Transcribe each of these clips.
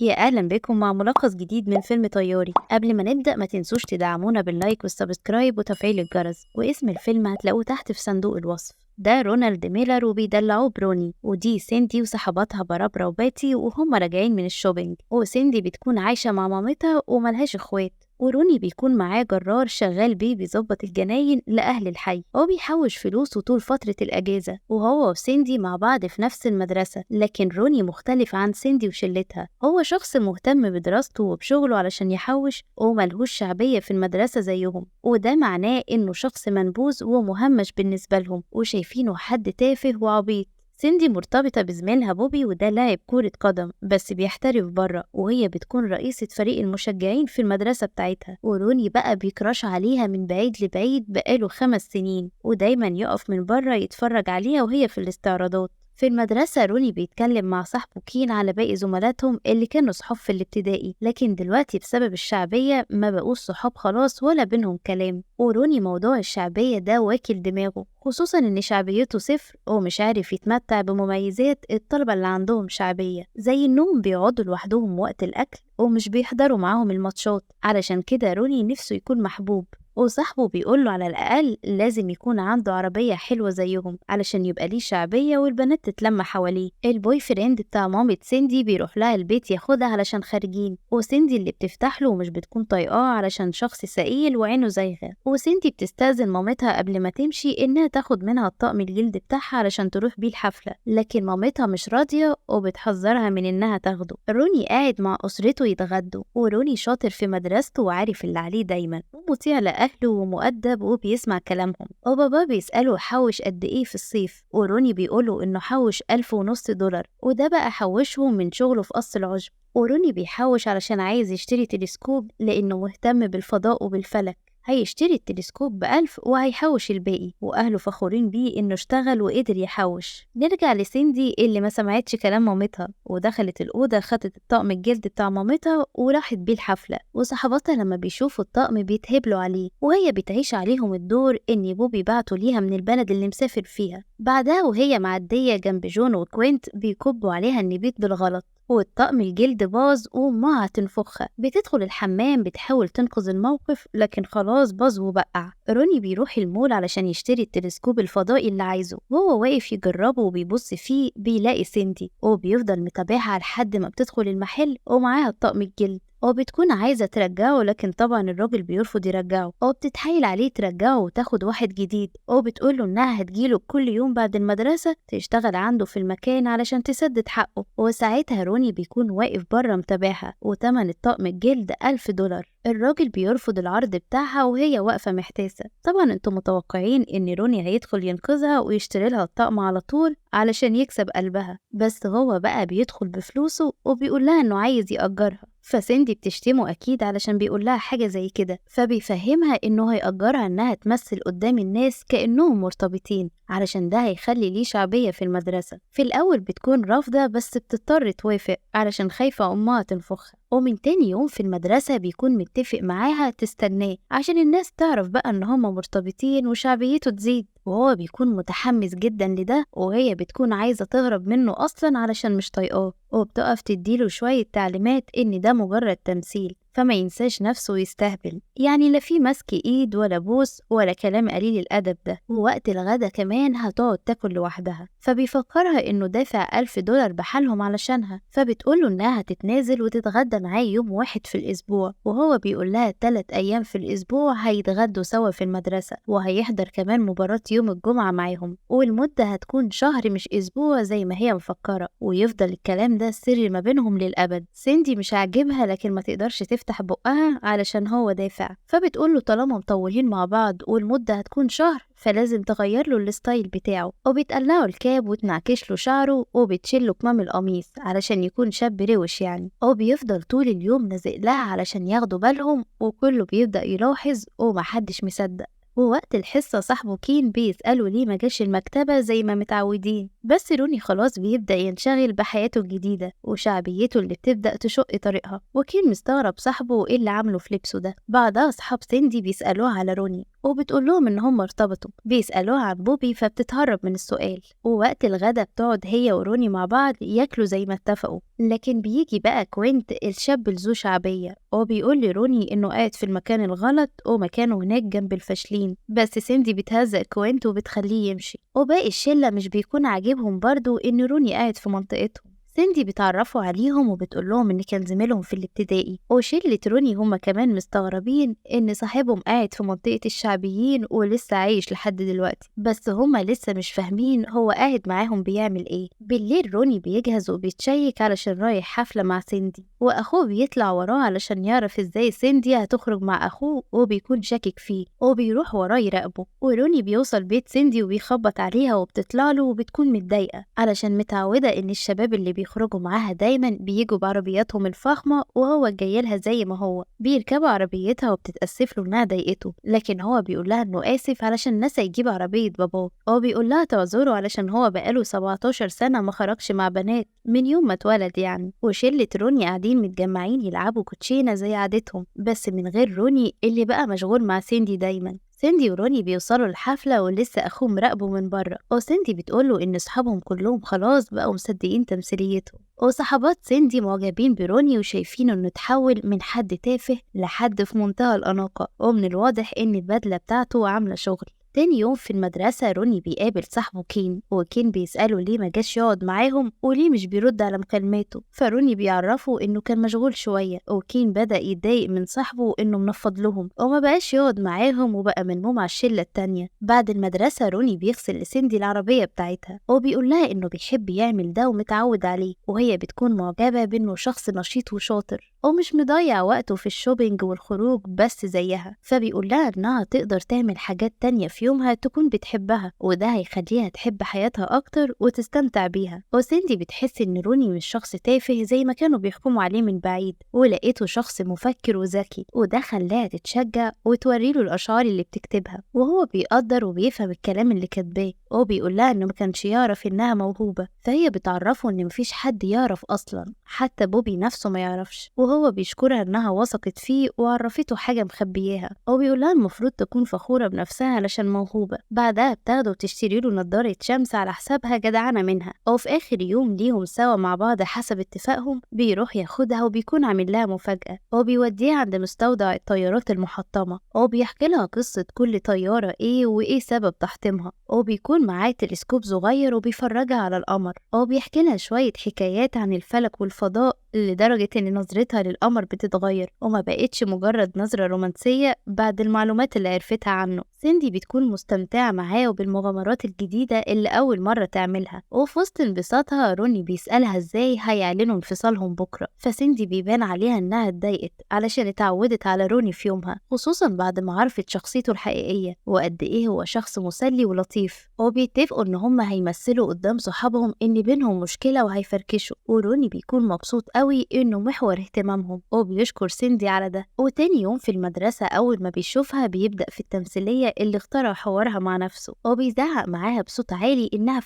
يا أهلا بكم مع ملخص جديد من فيلم طياري. قبل ما نبدأ ما تنسوش تدعمونا باللايك والسبسكرايب وتفعيل الجرس، واسم الفيلم هتلاقوه تحت في صندوق الوصف. ده رونالد ميلر وبيدلعوه بروني، ودي سيندي وصحباتها بارابرا وباتي وهم راجعين من الشوبينج. وسيندي بتكون عايشة مع مامتها وملهاش اخوات، وروني بيكون معاه جرار شغال بيه بيظبط الجناين لأهل الحي. هو بيحوش فلوسه طول فترة الأجازة، وهو وسيندي مع بعض في نفس المدرسة، لكن روني مختلف عن سيندي وشلتها. هو شخص مهتم بدراسته وبشغله علشان يحوش، وملهوش شعبية في المدرسة زيهم، وده معناه إنه شخص منبوذ ومهمش بالنسبة لهم، وشايفينه حد تافه وعبيط. سيندي مرتبطة بزميلها بوبي، وده لاعب كرة قدم بس بيحترف بره، وهي بتكون رئيسة فريق المشجعين في المدرسة بتاعتها. وروني بقى بيكراش عليها من بعيد لبعيد بقاله 5 سنين، ودايما يقف من بره يتفرج عليها وهي في الاستعراضات. في المدرسة روني بيتكلم مع صاحبه كين على باقي زملاتهم اللي كانوا صحاب في الابتدائي، لكن دلوقتي بسبب الشعبية ما بقوش صحاب خلاص ولا بينهم كلام. وروني موضوع الشعبية ده واكل دماغه، خصوصا ان شعبيته صفر ومش عارف يتمتع بمميزات الطلبة اللي عندهم شعبية، زي انهم بيقعدوا لوحدهم وقت الاكل ومش بيحضروا معاهم الماتشات. علشان كده روني نفسه يكون محبوب، وصاحبه بيقوله على الأقل لازم يكون عنده عربية حلوة زيهم علشان يبقى ليه شعبية والبنات تتلم حواليه. البوي فريند بتاع مامة سيندي بيروح لها البيت ياخدها علشان خارجين، وسيندي اللي بتفتح له ومش بتكون طايقاه علشان شخص سئيل وعينه زايغة. وسيندي بتستأذن مامتها قبل ما تمشي إنها تاخد منها الطقم الجلد بتاعها علشان تروح بيه الحفلة، لكن مامتها مش راضية وبتحذرها من إنها تاخده. روني قاعد مع أسرته يتغدوا، وروني شاطر في مدرسته وعارف اللي عليه دايما، ومطيع أهله ومؤدب وبيسمع كلامهم. وبابا بيسأله حوش قد إيه في الصيف، وروني بيقوله إنه حوش 1500 دولار، وده بقى حوشهم من شغله في قص العشب. وروني بيحوش علشان عايز يشتري تلسكوب لأنه مهتم بالفضاء وبالفلك. هيشتري التلسكوب ب1000 وهيحوش الباقي، وأهله فخورين بيه إنه اشتغل وقدر يحوش. نرجع لسيندي اللي ما سمعتش كلام مامتها، ودخلت الأوضة خدت الطقم الجلد بتاع مامتها وراحت بيه الحفلة. وصحباتها لما بيشوفوا الطقم بيتهبلوا عليه، وهي بتعيش عليهم الدور إن بوبي بعته ليها من البلد اللي مسافر فيها. بعدها وهي معدية جنب جون وكوينت بيكبوا عليها النبيت بالغلط، والطقم الجلد باظ وأمها هتنفخها. بتدخل الحمام بتحاول تنقذ الموقف، لكن خلاص باظ وبقع. روني بيروح المول علشان يشتري التلسكوب الفضائي اللي عايزه، وهو واقف يجربه وبيبص فيه بيلاقي سيندي، وبيفضل متابعها لحد ما بتدخل المحل ومعاها الطقم الجلد. وبتكون عايزة ترجعه، لكن طبعا الراجل بيرفض يرجعه، وبتتحايل عليه ترجعه وتاخد واحد جديد، وبتقوله إنها هتجيله كل يوم بعد المدرسة تشتغل عنده في المكان علشان تسدد حقه. وساعتها روني بيكون واقف بره متابعها، وتمن الطقم الجلد 1000 دولار. الراجل بيرفض العرض بتاعها وهي واقفة محتاسة. طبعا انتوا متوقعين ان روني هيدخل ينقذها ويشتري لها الطقم على طول علشان يكسب قلبها، بس هو بقى بيدخل بفلوسه وبيقول لها انه عايز يأجرها. فسيندي بتشتمه أكيد علشان بيقول لها حاجة زي كده، فبيفهمها إنه هيأجرها إنها تمثل قدام الناس كأنهم مرتبطين علشان ده هيخلي ليه شعبية في المدرسة. في الأول بتكون رافضة بس بتضطر توافق علشان خايفة أمها تنفخها. ومن تاني يوم في المدرسة بيكون متفق معاها تستناه عشان الناس تعرف بقى إن هما مرتبطين وشعبيته تزيد، وهو بيكون متحمس جدا لده، وهي بتكون عايزة تهرب منه أصلا علشان مش طايقاه، وبتقف تديله شوية تعليمات إن ده مجرد تمثيل فما ينساش نفسه ويستهبل. يعني لا في مسك ايد ولا بوس ولا كلام قليل الأدب ده. ووقت الغدا كمان هتقعد تاكل لوحدها، فبيفكرها إنه دافع 1000 دولار بحالهم علشانها، فبتقوله إنها هتتنازل وتتغدى معاه يوم واحد في الأسبوع، وهو بيقول لها 3 أيام في الأسبوع هيتغدوا سوا في المدرسة، وهيحضر كمان مباراة يوم الجمعة معاهم، والمدة هتكون شهر مش أسبوع زي ما هي مفكرة، ويفضل الكلام ده سر ما بينهم للأبد. سيندي مش عاجبها لكن ما تقدرش تفتح بقها علشان هو دافع، فبتقوله طالما مطولين مع بعض والمدة هتكون شهر فلازم تغير له الستايل بتاعه، وبتقلعه الكاب وتنعكش له شعره وبتشيله كمام القميص علشان يكون شاب روش يعني. وبيفضل طول اليوم لازق لها علشان ياخدوا بالهم، وكله بيبدأ يلاحظ ومحدش مصدق. ووقت الحصة صاحبه كين بيسأله ليه ما جاش المكتبة زي ما متعودين، بس روني خلاص بيبدأ ينشغل بحياته الجديدة وشعبيته اللي بتبدأ تشق طريقها، وكين مستغرب صاحبه ايه اللي عامله في لبسه ده. بعدها أصحاب سيندي بيسألوها على روني وبتقول لهم إن هم ارتبطوا. بيسألوها عن بوبي فبتتهرب من السؤال، ووقت الغدا بتقعد هي وروني مع بعض ياكلوا زي ما اتفقوا. لكن بيجي بقى كوينت الشاب ذو شعبية وبيقول لروني إنه قاعد في المكان الغلط ومكانه هناك جنب الفاشلين. بس سيندي بتهزق كوينت وبتخليه يمشي، وباقي الشلة مش بيكون عاجبهم برضو إن روني قاعد في منطقتهم. سيندي بتعرفوا عليهم وبتقول لهم إن كان زميلهم في الابتدائي، وشلة روني هما كمان مستغربين إن صاحبهم قاعد في منطقة الشعبيين ولسه عايش لحد دلوقتي، بس هما لسه مش فاهمين هو قاعد معاهم بيعمل إيه. بالليل روني بيجهز وبيتشيك علشان رايح حفلة مع سيندي، وأخوه بيطلع وراه علشان يعرف إزاي سيندي هتخرج مع أخوه، وبيكون شاكك فيه وبيروح وراه يراقبه. وروني بيوصل بيت سيندي وبيخبط عليها وبتطلع له وبتكون متضايقة علشان متعودة إن الشباب اللي بيخرجوا معاها دايما بيجوا بعربياتهم الفخمة وهو جايلها زي ما هو. بيركبوا عربيتها وبتتأسف له إنها ضايقته، لكن هو بيقول لها إنه آسف علشان نسى يجيب عربية باباه. هو بيقول لها تعذره علشان هو بقاله 17 سنة ما خرجش مع بنات من يوم ما اتولد يعني. وشلة روني قاعدين متجمعين يلعبوا كوتشينة زي عادتهم، بس من غير روني اللي بقى مشغول مع سيندي دايما. سيندي وروني بيوصلوا الحفلة ولسه أخوه مراقبه من بره، وسيندي بتقوله إن صحابهم كلهم خلاص بقوا مصدقين تمثيليته. وصحابات سيندي معجبين بروني وشايفينه إنه اتحول من حد تافه لحد في منتهى الأناقة، ومن الواضح إن البدلة بتاعته عاملة شغل. تاني يوم في المدرسة روني بيقابل صاحبه كين، وكين بيسأله ليه ما جاش يقعد معاهم وليه مش بيرد على مكالماته. فروني بيعرفه إنه كان مشغول شوية، وكين بدأ يتضايق من صاحبه إنه منفض لهم وما بقاش يقعد معاهم وبقى منهم على الشلة التانية. بعد المدرسة روني بيغسل لسيندي العربية بتاعتها وبيقول لها إنه بيحب يعمل ده ومتعود عليه، وهي بتكون معجبة بإنه شخص نشيط وشاطر ومش مضيع وقته في الشوبينج والخروج بس زيها. فبيقول لها إنها تقدر تعمل حاجات تانية في يومها تكون بتحبها، وده هيخليها تحب حياتها أكتر وتستمتع بيها. وسيندي بتحس إن روني مش شخص تافه زي ما كانوا بيحكموا عليه من بعيد، ولقيته شخص مفكر وذكي، وده خلاها تتشجع وتوريله الأشعار اللي بتكتبها، وهو بيقدر وبيفهم الكلام اللي كاتباه. وبيقول لها إنه ما كانش يعرف إنها موهوبة، فهي بتعرفه إن مفيش حد يعرف أصلا، حتى بوبي نفسه ما يعرفش. وهو بيشكرها إنها وثقت فيه وعرفته حاجة مخبياها، وبيقول لها المفروض تكون فخورة بنفسها علشان موهوبة. بعدها بتاخده وتشتري له نضارة شمس على حسابها جدعانة منها. وفي آخر يوم ليهم سوا مع بعض حسب اتفاقهم بيروح ياخدها وبيكون عامل لها مفاجأة، وبيوديها عند مستودع الطيارات المحطمة، وبيحكي لها قصة كل طيارة إيه وإيه سبب تحطيمها، وبيكون معاه تلسكوب صغير وبيفرجها على القمر، وبيحكي لها شوية حكايات عن الفلك والفضاء لدرجة إن نظرتها للقمر بتتغير وما بقتش مجرد نظرة رومانسية بعد المعلومات اللي عرفتها عنه. سيندي بتكون مستمتعة معاه وبالمغامرات الجديدة اللي أول مرة تعملها، وفي وسط انبساطها روني بيسألها إزاي هيعلنوا انفصالهم بكرة. فسيندي بيبان عليها إنها اتضايقت علشان اتعودت على روني في يومها، خصوصا بعد ما عرفت شخصيته الحقيقية وقد إيه هو شخص مسلي ولطيف. وبيتفقوا إن هما هيمثلوا قدام صحابهم إن بينهم مشكلة وهيفركشوا، وروني بيكون مبسوط قوي إنه محور اهتمامهم وبيشكر سيندي على ده. وتاني يوم في المدرسة أول ما بيشوفها بيبدأ في التمثيلية اللي اخترع حوارها مع نفسه، وبيزعق معاها بصوت عالي إنها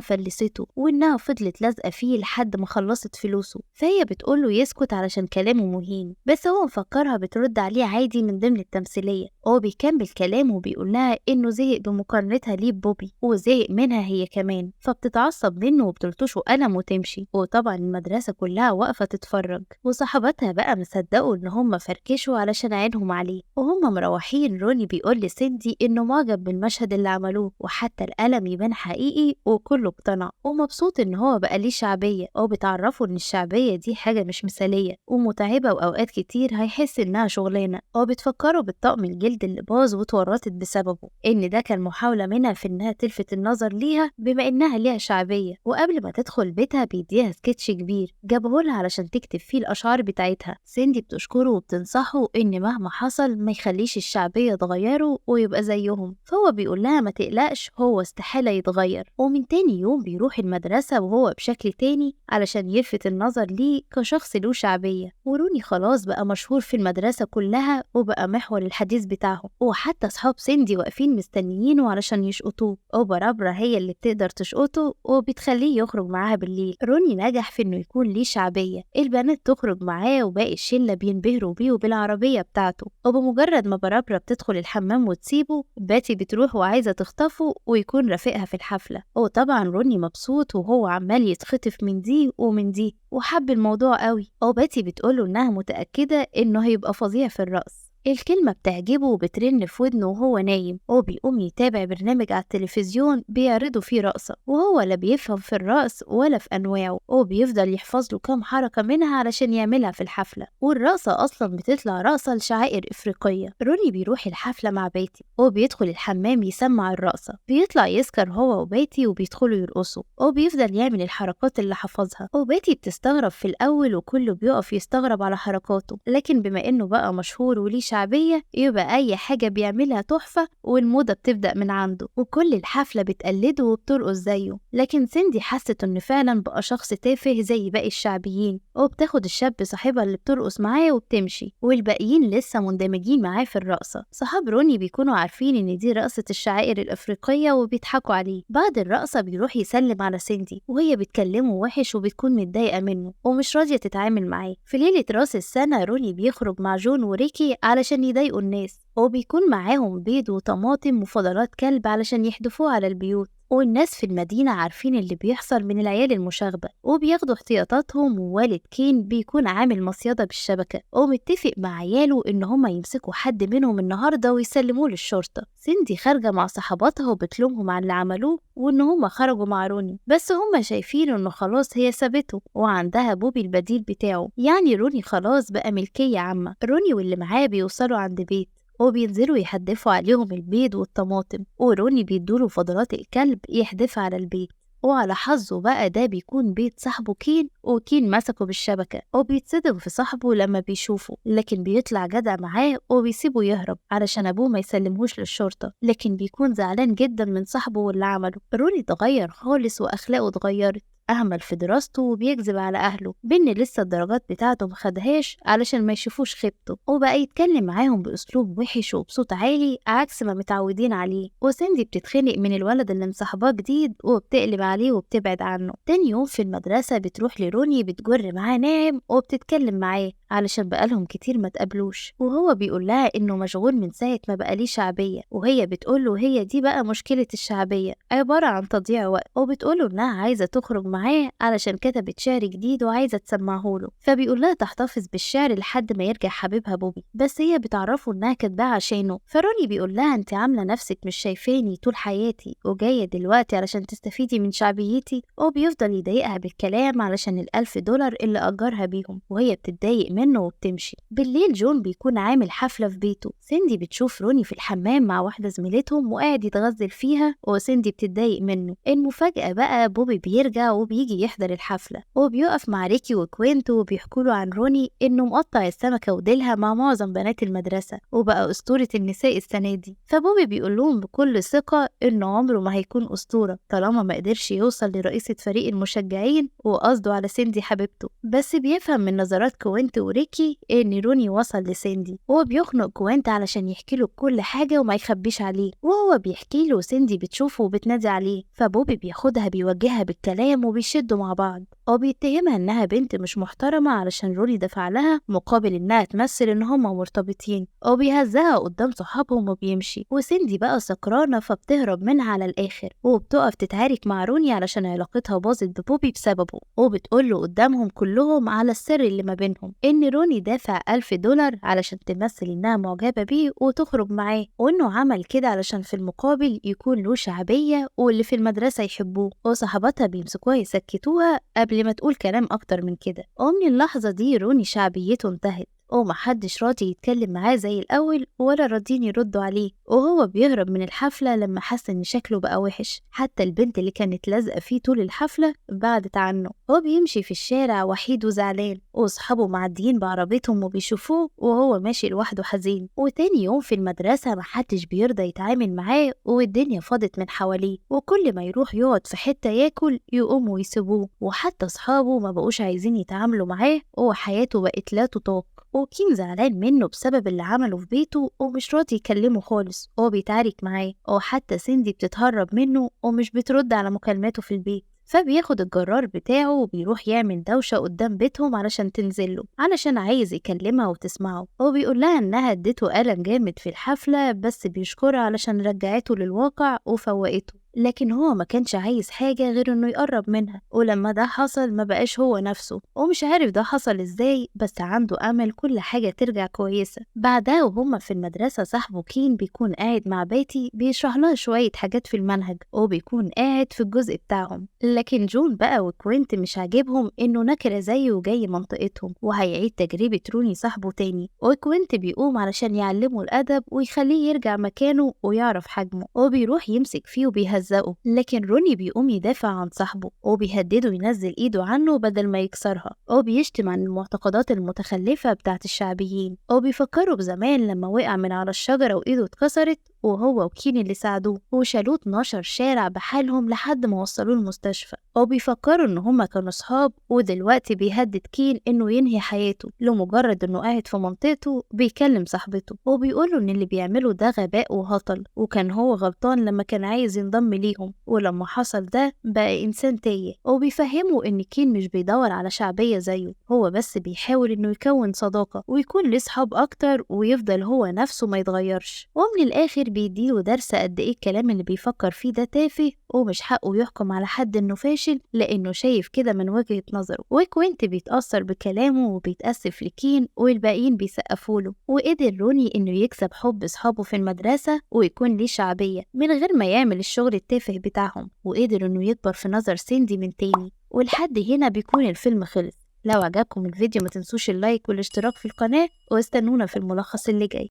فلسته وإنها فضلت لازقة فيه لحد ما خلصت فلوسه. فهي بتقوله يسكت علشان كلامه مهين، بس هو مفكرها بترد عليه عادي من ضمن التمثيلية. هو بيكمل كلامه وبيقول لها إنه زهق بمقارنتها ليه ببوبي وزهق منها هي كمان، فبتتعصب منه وبتلطشه قلم وتمشي. وطبعا المدرسة كلها واقفة تتفرج، وصحباتها بقى مصدقوا إن هم فركشوا علشان عينهم عليه. وهم مروحين روني بيقول لسيندي إنه معجب بالمشهد اللي عملوه، وحتى القلم يبان حقيقي وكله اقتنع ومبسوط إن هو بقى ليه شعبية. وبتعرفوا إن الشعبية دي حاجة مش مثالية ومتعبة، وأوقات كتير هيحس إنها شغلانة. وبتفكروا بالطقم الجلد اللي باظ واتورطت بسببه، إن ده كان محاولة منها في إنها تلفت النظر ليها بما إنها ليها شعبية. وقبل ما تدخل بيتها بيديها سكتش كبير جابهولها علشان تكتب فيه الأشعار بتاعتها. سيندي بتشكره وبتنصحه إن مهما حصل ما يخليش الشعبية تغيره ويبقى زيهم. فهو بيقول لها ما تقلقش، هو استحالة يتغير. ومن تاني يوم بيروح المدرسة وهو بشكل تاني علشان يلفت النظر ليه كشخص له شعبية. وروني خلاص بقى مشهور في المدرسة كلها وبقى محور الحديث بتاعهم، وحتى أصحاب سيندي واقفين مستنيينه علشان يشقطوه، وبرابرا هي اللي بتقدر تشقطه وبتخليه يخرج معاها بالليل. روني نجح في إنه يكون ليه شعبية، البنات تخرج معاه وباقي الشلة بينبهروا بيه وبالعربية بتاعته. وبمجرد ما برابرا بتدخل الحمام وتسيبه، باتي بتروح وعايزة تخطفه ويكون رفيقها في الحفلة. وطبعا روني مبسوط وهو عمال يتخطف من دي ومن دي وحب الموضوع قوي. وباتي بتقوله إنها متأكدة إنه هيبقى فظيع في الرقص. الكلمة بتعجبه وبترن في ودنه وهو نايم، وبيقوم يتابع برنامج على التلفزيون بيعرضوا فيه رقصة، وهو لا بيفهم في الرقص ولا في أنواعه، وبيفضل يحفظ له كام حركة منها علشان يعملها في الحفلة. والرقصة أصلا بتطلع رقصة لشعائر إفريقية. روني بيروح الحفلة مع باتي وبيدخل الحمام يسمع الرقصة، بيطلع يسكر هو وباتي وبيدخلوا يرقصوا، وبيفضل يعمل الحركات اللي حفظها. وباتي بتستغرب في الأول وكله بيقف يستغرب على حركاته، لكن بما إنه بقى مشهور وليه شعبية يبقى أي حاجة بيعملها تحفة، والموضة بتبدأ من عنده وكل الحفلة بتقلده وبترقص زيه. لكن سيندي حست إنه فعلا بقى شخص تافه زي باقي الشعبيين، وبتاخد الشاب صاحبها اللي بترقص معاه وبتمشي، والباقيين لسه مندمجين معاه في الرقصة. صحاب روني بيكونوا عارفين إن دي رقصة الشعائر الأفريقية وبيضحكوا عليه. بعد الرقصة بيروح يسلم على سيندي وهي بتكلمه وحش وبتكون متضايقة منه ومش راضية تتعامل معاه. في ليلة راس السنة روني بيخرج مع جون وريكي علشان يضايقوا الناس، وبيكون معاهم بيض وطماطم وفضلات كلب علشان يحدفوه على البيوت. والناس في المدينة عارفين اللي بيحصل من العيال المشاغبة وبياخدوا احتياطاتهم. ووالد كين بيكون عامل مصيدة بالشبكة ومتفق مع عياله إن هما يمسكوا حد منهم النهاردة ويسلموه للشرطة. سيندي خارجة مع صحباتها وبتلومهم على اللي عملوه وإن هما خرجوا مع روني، بس هما شايفين إنه خلاص هي سابته وعندها بوبي البديل بتاعه، يعني روني خلاص بقى ملكية عامة. روني واللي معاه بيوصلوا عند بيت وبينزلوا يحدفوا عليهم البيض والطماطم، وروني بيدوله فضلات الكلب يحدفها على البيت. وعلى حظه بقى ده بيكون بيت صاحبه كين، وكين مسكه بالشبكة وبيتصدم في صاحبه لما بيشوفه، لكن بيطلع جدع معاه وبيسيبه يهرب علشان أبوه ما يسلمهوش للشرطة. لكن بيكون زعلان جدا من صاحبه واللي عمله. روني اتغير خالص وأخلاقه اتغيرت، أهمل في دراسته وبيكذب على أهله بإن لسه الدرجات بتاعته مخدهاش علشان ما يشوفوش خيبته، وبقى يتكلم معاهم بأسلوب وحش وبصوت عالي عكس ما متعودين عليه. وسيندي بتتخنق من الولد اللي مصاحباه جديد وبتقلب عليه وبتبعد عنه. تاني يوم في المدرسة بتروح لروني بتجر معاه ناعم وبتتكلم معاه علشان بقالهم كتير ما تقابلوش، وهو بيقول لها إنه مشغول من ساعة ما بقى ليه شعبية، وهي بتقوله هي دي بقى مشكلة الشعبية، عبارة عن تضييع وقت. وبتقوله إنها عايزة تخرج معاه علشان كتبت شعر جديد وعايزة تسمعهوله، فبيقول لها تحتفظ بالشعر لحد ما يرجع حبيبها بوبي، بس هي بتعرفه إنها كاتباه عشانه. فروني بيقول لها أنت عاملة نفسك مش شايفاني طول حياتي وجاية دلوقتي علشان تستفيدي من شعبيتي، وبيفضل يضايقها بالكلام علشان $1000 اللي أجرها بيهم، وهي بتتضايق منه وبتمشي. بالليل جون بيكون عامل حفلة في بيته. سيندي بتشوف روني في الحمام مع واحدة زميلتهم وقاعد يتغزل فيها، وسيندي بتتضايق منه. المفاجأة بقى بوبي بيرجع وبيجي يحضر الحفلة، وبيقف مع ريكي وكوينتو وبيحكوا عن روني إنه مقطع السمكة وديلها مع معظم بنات المدرسة وبقى أسطورة النساء السنة دي. فبوبي بيقول لهم بكل ثقة إنه عمره ما هيكون أسطورة طالما ما قدرش يوصل لرئيسة فريق المشجعين، وقصده على سيندي حبيبته. بس بيفهم من نظرات كوينتو وريكي إن روني وصل لسيندي، وهو بيخنق كوينت علشان يحكي له كل حاجة وما يخبيش عليه، وهو بيحكي له سيندي بتشوفه وبتنادي عليه، فبوبي بياخدها بيوجهها بالكلام وبيشدوا مع بعض، وبيتهمها إنها بنت مش محترمة علشان روني دفع لها مقابل إنها تمثل إن هما مرتبطين، وبيهزها قدام صحابهم وبيمشي. وسيندي بقى سكرانة فبتهرب منها على الآخر، وبتقف تتعارك مع روني علشان علاقتها باظت ببوبي بسببه، وبتقوله قدامهم كلهم على السر اللي ما بينهم إن روني دافع $1000 علشان تمثل إنها معجبة بيه وتخرج معاه، وإنه عمل كده علشان في المقابل يكون له شعبية واللي في المدرسة يحبوه. وصحباتها بيمسكوها يسكتوها قبل ما تقول كلام أكتر من كده. ومن اللحظة دي روني شعبيته انتهت، ومحدش راضي يتكلم معاه زي الأول ولا راضيين يردوا عليه، وهو بيهرب من الحفلة لما حس إن شكله بقى وحش. حتى البنت اللي كانت لازقة فيه طول الحفلة بعدت عنه. هو بيمشي في الشارع وحيد وزعلان، وأصحابه معديين بعربيتهم وبيشوفوه وهو ماشي لوحده حزين. وتاني يوم في المدرسة محدش بيرضى يتعامل معاه، والدنيا فاضت من حواليه، وكل ما يروح يقعد في حتة ياكل يقوموا يسيبوه. وحتى أصحابه ما بقوش عايزين يتعاملوا معاه، وحياته بقت لا تطاق. وكين زعلان منه بسبب اللي عمله في بيته ومش راضي يكلمه خالص، هو بيتعارك معاه. وحتى سيندي بتتهرب منه ومش بترد على مكالماته في البيت. فبياخد الجرار بتاعه وبيروح يعمل دوشة قدام بيتهم علشان تنزله، علشان عايز يكلمها وتسمعه. هو بيقول لها إنها اديته ألم جامد في الحفلة، بس بيشكرها علشان رجعته للواقع وفوقته. لكن هو ما كانش عايز حاجة غير إنه يقرب منها، ولما ده حصل ما بقاش هو نفسه، ومش عارف ده حصل إزاي، بس عنده أمل كل حاجة ترجع كويسة. بعدها وهما في المدرسة صاحبه كين بيكون قاعد مع باتي بيشرح لها شوية حاجات في المنهج، وبيكون قاعد في الجزء بتاعهم. لكن جون بقى وكوينت مش عاجبهم إنه نكرة زيه وجاي منطقتهم، وهيعيد تجربة روني صاحبه تاني. وكوينت بيقوم علشان يعلمه الأدب ويخليه يرجع مكانه ويعرف حجمه، وبيروح يمسك فيه وبيهزقه. لكن روني بيقوم يدافع عن صاحبه، وبيهدده ينزل ايده عنه بدل ما يكسرها، وبيشتم عن المعتقدات المتخلفة بتاعت الشعبيين، وبيفكروا بزمان لما وقع من على الشجرة وايده اتكسرت، وهو وكين اللي ساعدوه وشالوه 12 شارع بحالهم لحد ما وصلوه المستشفى. وبيفكروا ان هما كانوا صحاب، ودلوقتي بيهدد كين انه ينهي حياته لمجرد انه قاعد في منطقته بيكلم صاحبته، وبيقوله ان اللي بيعمله ده غباء وهطل، وكان هو غلطان لما كان عايز ينضم ليهم، ولما حصل ده بقى انسان تايه. وبيفهموا ان كين مش بيدور على شعبية زيه، هو بس بيحاول انه يكون صداقة ويكون ليه صحاب اكتر ويفضل هو نفسه ما يتغيرش. ومن الاخر بيديله درس قد ايه الكلام اللي بيفكر فيه ده تافه، ومش حقه يحكم على حد انه فاشل لانه شايف كده من وجهة نظره. وكوينت بيتأثر بكلامه وبيتأسف لكين، والباقيين بيسقفوله. وقدر روني انه يكسب حب اصحابه في المدرسة ويكون ليه شعبية من غير ما يعمل الشغل التافه بتاعهم، وقدر انه يكبر في نظر سيندي من تاني. ولحد هنا بيكون الفيلم خلص. لو عجبكم الفيديو ما تنسوش اللايك والاشتراك في القناة، واستنونا في الملخص اللي جاي.